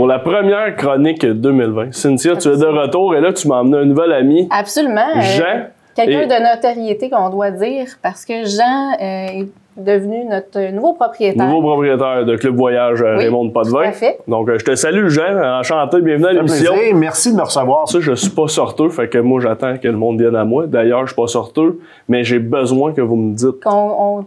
pour la première chronique 2020. Cynthia, tu es de retour et là, tu m'as emmené un nouvel ami. Absolument. Jean. Quelqu'un de notoriété qu'on doit dire parce que Jean est devenu notre nouveau propriétaire. Nouveau propriétaire de Club Voyage Raymond de Potvin. Tout à fait. Donc, je te salue, Jean. Enchanté. Bienvenue à l'émission. Merci de me recevoir. Ça, je suis pas sorteux, fait que moi, j'attends que le monde vienne à moi. D'ailleurs, je suis pas sorteux, mais j'ai besoin que vous me dites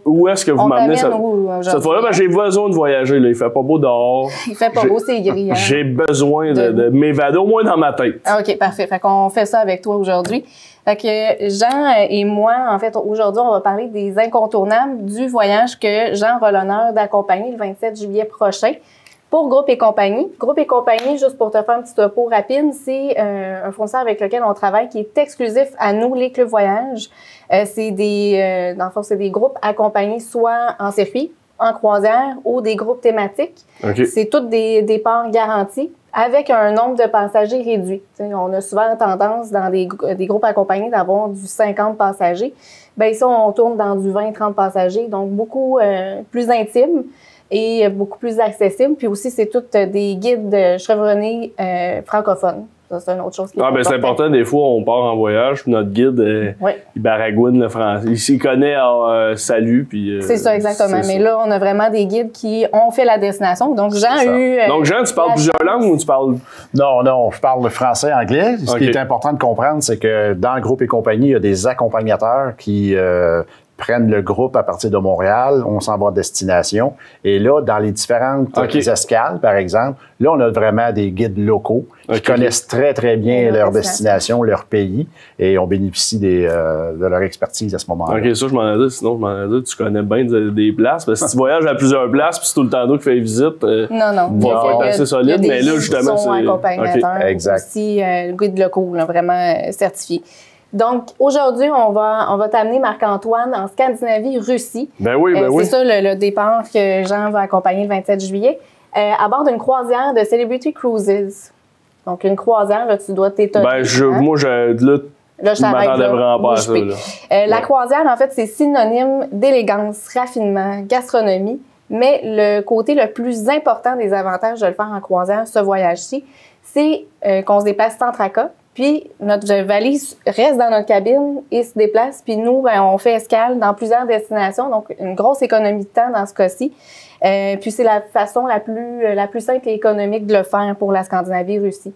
où est-ce que vous m'amenez cette fois-là. Ben, j'ai besoin de voyager. Là. Il fait pas beau dehors. Il fait pas beau, c'est gris. Hein? J'ai besoin de m'évader, au moins dans ma tête. OK, parfait. Fait qu'on fait ça avec toi aujourd'hui. Fait que Jean et moi, en fait, aujourd'hui, on va parler des incontournables du voyage que Jean aura l'honneur d'accompagner le 27 juillet prochain pour Groupe et Compagnie. Groupe et Compagnie, juste pour te faire un petit topo rapide, c'est un fournisseur avec lequel on travaille qui est exclusif à nous, les clubs voyage. C'est dans le fond, c'est des groupes accompagnés soit en circuit, en croisière ou des groupes thématiques. Okay. C'est toutes des départs garantis avec un nombre de passagers réduit. T'sais, on a souvent tendance dans des groupes accompagnés d'avoir du 50 passagers. Bien, ici, on tourne dans du 20-30 passagers, donc beaucoup plus intime et beaucoup plus accessible. Puis aussi, c'est toutes des guides chevronnés francophones. Ça, c'est une autre chose qui est importante. C'est important. Des fois, on part en voyage, puis notre guide, il baragouine le français. Il s'y connaît salut, puis... c'est ça, exactement. Mais là, on a vraiment des guides qui ont fait la destination. Donc, Jean a eu... Donc, Jean, tu parles plusieurs langues ou tu parles... Non, je parle français et anglais. Ce qui est important de comprendre, c'est que dans le Groupe et Compagnie, il y a des accompagnateurs qui... prennent le groupe à partir de Montréal, on s'en va à destination. Et là, dans les différentes escales, par exemple, là, on a vraiment des guides locaux qui connaissent très, très bien leur destination, leur pays, et on bénéficie de leur expertise à ce moment-là. OK, ça, je m'en ai dit. Sinon, je m'en ai dit, tu connais bien des places. Parce que si tu voyages à plusieurs places, puis c'est tout le temps d'eau qui fait visite, non. faut être assez solide. Mais là, justement, c'est... accompagnateurs aussi, guides locaux, là, vraiment certifiés. Donc, aujourd'hui, on va t'amener, Marc-Antoine, en Scandinavie, Russie. Ben oui. C'est ça le départ que Jean va accompagner le 27 juillet, à bord d'une croisière de Celebrity Cruises. Donc, une croisière, là, tu dois t'étonner. Moi, je m'attendais vraiment pas à ça. La croisière, en fait, c'est synonyme d'élégance, raffinement, gastronomie, mais le côté le plus important des avantages de le faire en croisière, ce voyage-ci, c'est qu'on se déplace sans tracas. Puis, notre valise reste dans notre cabine et se déplace. Puis nous, on fait escale dans plusieurs destinations. Donc, une grosse économie de temps dans ce cas-ci. Puis, c'est la façon la plus simple et économique de le faire pour la Scandinavie-Russie.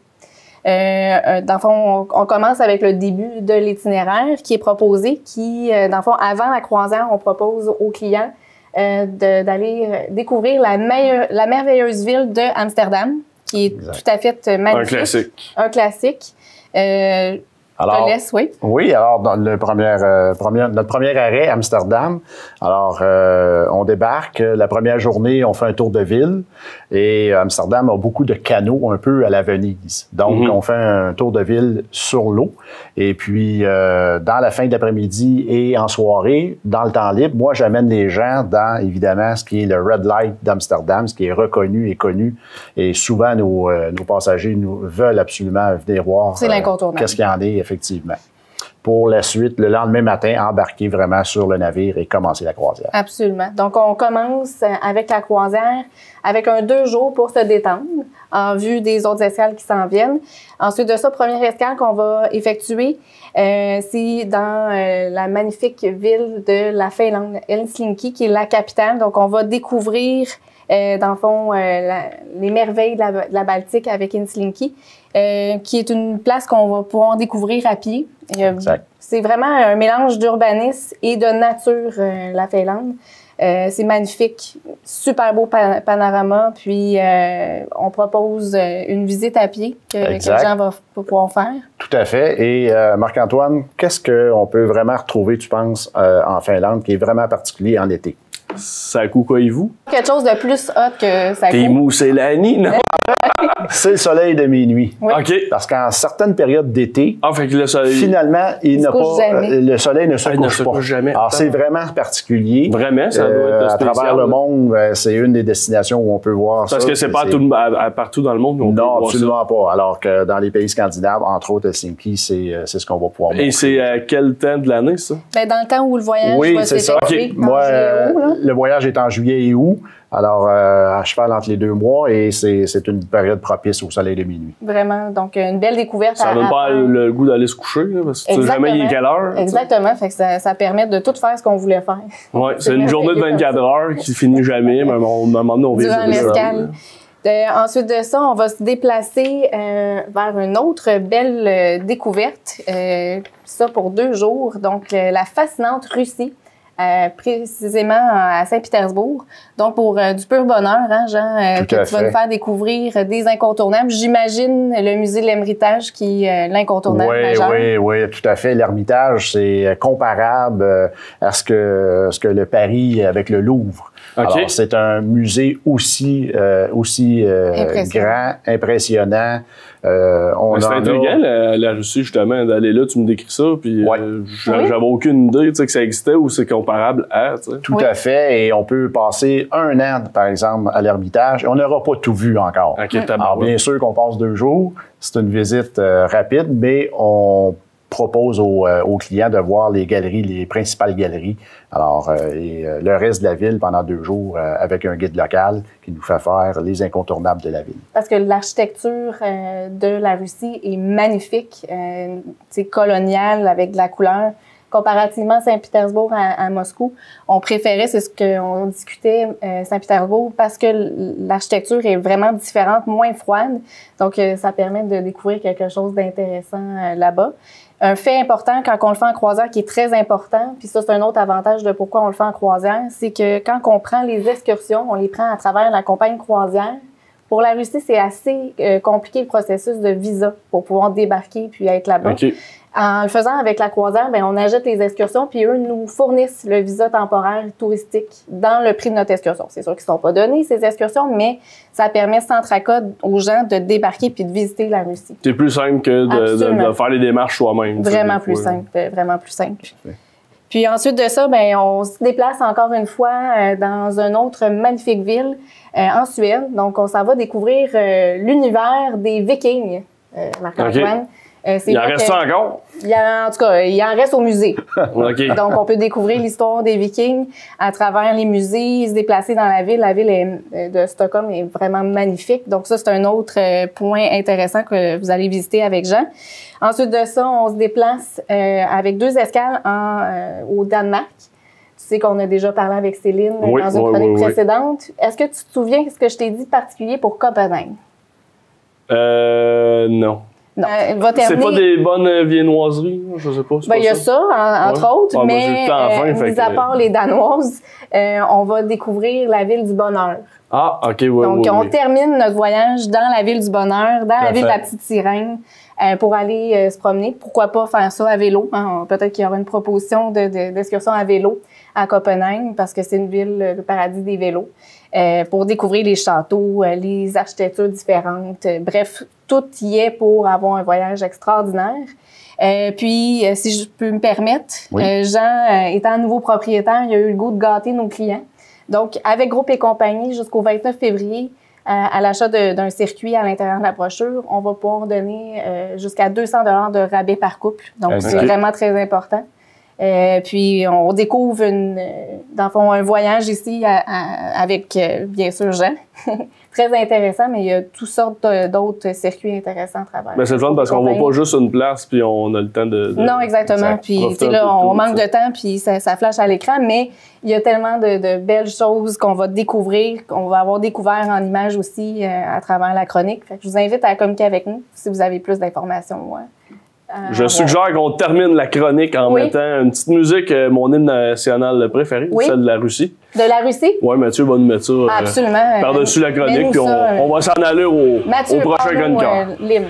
Dans le fond, on commence avec le début de l'itinéraire qui est proposé, dans le fond, avant la croisière, on propose aux clients d'aller découvrir la merveilleuse ville de Amsterdam, qui est tout à fait magnifique. Un classique. Alors, oui, alors dans notre premier arrêt, Amsterdam. Alors, on débarque. La première journée, on fait un tour de ville. Et Amsterdam a beaucoup de canaux, un peu à la Venise. Donc, on fait un tour de ville sur l'eau. Et puis, dans la fin de l'après-midi et en soirée, dans le temps libre, moi, j'amène les gens dans, évidemment, ce qui est le Red Light d'Amsterdam, ce qui est reconnu et connu. Et souvent, nos passagers veulent absolument venir voir qu'est-ce qu'il y en est, effectivement. Pour la suite, le lendemain matin, embarquer vraiment sur le navire et commencer la croisière. Absolument. Donc, on commence avec la croisière, avec 2 jours pour se détendre en vue des autres escales qui s'en viennent. Ensuite de ça, première escale qu'on va effectuer, c'est dans la magnifique ville de la Finlande, Helsinki, qui est la capitale. Donc, on va découvrir, dans le fond, les merveilles de la Baltique avec Helsinki, qui est une place qu'on va pouvoir découvrir à pied. C'est vraiment un mélange d'urbanisme et de nature, la Finlande. C'est magnifique, super beau panorama, puis on propose une visite à pied que les gens vont pouvoir faire. Tout à fait. Et Marc-Antoine, qu'est-ce qu'on peut vraiment retrouver, tu penses, en Finlande, qui est vraiment particulier en été? Sakukoivu. Quelque chose de plus hot que Saku. Teemu Selänne, non? C'est le soleil de minuit. Oui. OK. Parce qu'en certaines périodes d'été, fait que le soleil... finalement, le soleil ne se couche pas. Jamais. Alors, c'est vraiment particulier. Vraiment, ça doit être spécial. À travers le monde, c'est une des destinations où on peut voir ça. Parce que c'est pas partout dans le monde où on peut voir ça. Non, absolument pas. Alors que dans les pays scandinaves, entre autres Helsinki, c'est ce qu'on va pouvoir voir. Et c'est à quel temps de l'année, ça? Dans le temps où le voyage va c'est ça. s'effectuer Moi, le voyage est en juillet et août, alors à cheval entre les 2 mois, et c'est une période propice au soleil de minuit. Vraiment, donc une belle découverte. Ça donne pas le goût d'aller se coucher, là, parce que tu sais jamais il est quelle heure. Exactement, fait que ça permet de tout faire ce qu'on voulait faire. Oui, c'est une journée de 24 heures qui finit jamais, mais à un moment donné, on vise durant l'escale. Ensuite de ça, on va se déplacer vers une autre belle découverte, ça pour 2 jours, donc la fascinante Russie. Précisément à Saint-Pétersbourg. Donc, pour du pur bonheur, hein, Jean, que tu vas nous faire découvrir des incontournables. J'imagine le musée de l'Hermitage qui est l'incontournable majeur. Oui, tout à fait. L'Hermitage, c'est comparable à ce que le Paris avec le Louvre. Okay. Alors, c'est un musée aussi grand, impressionnant. C'est intriguant, la Russie, justement, d'aller là, tu me décris ça, puis j'avais aucune idée que ça existait ou c'est comparable à. T'sais. Tout à fait, et on peut passer 1 an, par exemple, à l'Hermitage, et on n'aura pas tout vu encore. Okay, alors, bien sûr qu'on passe 2 jours, c'est une visite rapide, mais on propose aux clients de voir les galeries, les principales galeries. Alors, le reste de la ville pendant 2 jours avec un guide local qui nous fait faire les incontournables de la ville. Parce que l'architecture de la Russie est magnifique, c'est colonial avec de la couleur. Comparativement à Saint-Pétersbourg à Moscou, on préférait, c'est ce qu'on discutait, Saint-Pétersbourg, parce que l'architecture est vraiment différente, moins froide. Donc, ça permet de découvrir quelque chose d'intéressant là-bas. Un fait important quand on le fait en croisière qui est très important, puis ça, c'est un autre avantage de pourquoi on le fait en croisière, c'est que quand on prend les excursions, on les prend à travers la compagnie croisière. Pour la Russie, c'est assez compliqué le processus de visa pour pouvoir débarquer puis être là-bas. Okay. En le faisant avec la croisière, bien, on achète les excursions puis eux nous fournissent le visa temporaire touristique dans le prix de notre excursion. C'est sûr qu'ils ne sont pas donnés, ces excursions, mais ça permet sans tracas aux gens de débarquer puis de visiter la Russie. C'est plus simple que de faire les démarches soi-même. Vraiment plus simple, vraiment plus simple. Puis ensuite de ça, bien, on se déplace encore une fois dans une autre magnifique ville en Suède. Donc, on s'en va découvrir l'univers des Vikings, Marc-Antoine. Okay. Il en reste ça encore? En tout cas, il en reste au musée. Okay. Donc, on peut découvrir l'histoire des Vikings à travers les musées, se déplacer dans la ville. La ville de Stockholm est vraiment magnifique. Donc, ça, c'est un autre point intéressant que vous allez visiter avec Jean. Ensuite de ça, on se déplace avec 2 escales au Danemark. Tu sais qu'on a déjà parlé avec Céline dans une chronique précédente. Est-ce que tu te souviens de ce que je t'ai dit de particulier pour Copenhague? Non. Non. C'est pas des bonnes viennoiseries, je sais pas. Il y a ça, entre autres, mais mis à part les Danoises, on va découvrir la ville du bonheur. Ah, OK, oui. Donc, on termine notre voyage dans la ville du bonheur, dans la ville de la Petite Sirène, pour aller se promener. Pourquoi pas faire ça à vélo? Hein? Peut-être qu'il y aura une proposition d'excursion à vélo à Copenhague, parce que c'est une ville, le paradis des vélos, pour découvrir les châteaux, les architectures différentes. Bref, tout y est pour avoir un voyage extraordinaire. Puis, si je peux me permettre, Jean, étant nouveau propriétaire, il a eu le goût de gâter nos clients. Donc, avec Groupe et compagnie, jusqu'au 29 février, à l'achat d'un circuit à l'intérieur de la brochure, on va pouvoir donner jusqu'à 200 $ de rabais par couple. Donc, c'est vraiment très important. Puis, on découvre dans le fond, un voyage ici avec, bien sûr, Jean. Très intéressant, mais il y a toutes sortes d'autres circuits intéressants à travers. Mais c'est le fun parce qu'on ne va pas juste une place puis on a le temps de non, exactement. Puis là, on manque de temps puis ça flash à l'écran, mais il y a tellement de belles choses qu'on va découvrir, qu'on va avoir découvert en images aussi à travers la chronique. Fait que je vous invite à communiquer avec nous si vous avez plus d'informations. Je suggère qu'on termine la chronique en mettant une petite musique, mon hymne national préféré, celle de la Russie. De la Russie? Oui, Mathieu va nous mettre ça absolument. Par-dessus la chronique, puis on va s'en aller au prochain chroniqueur. L'hymne.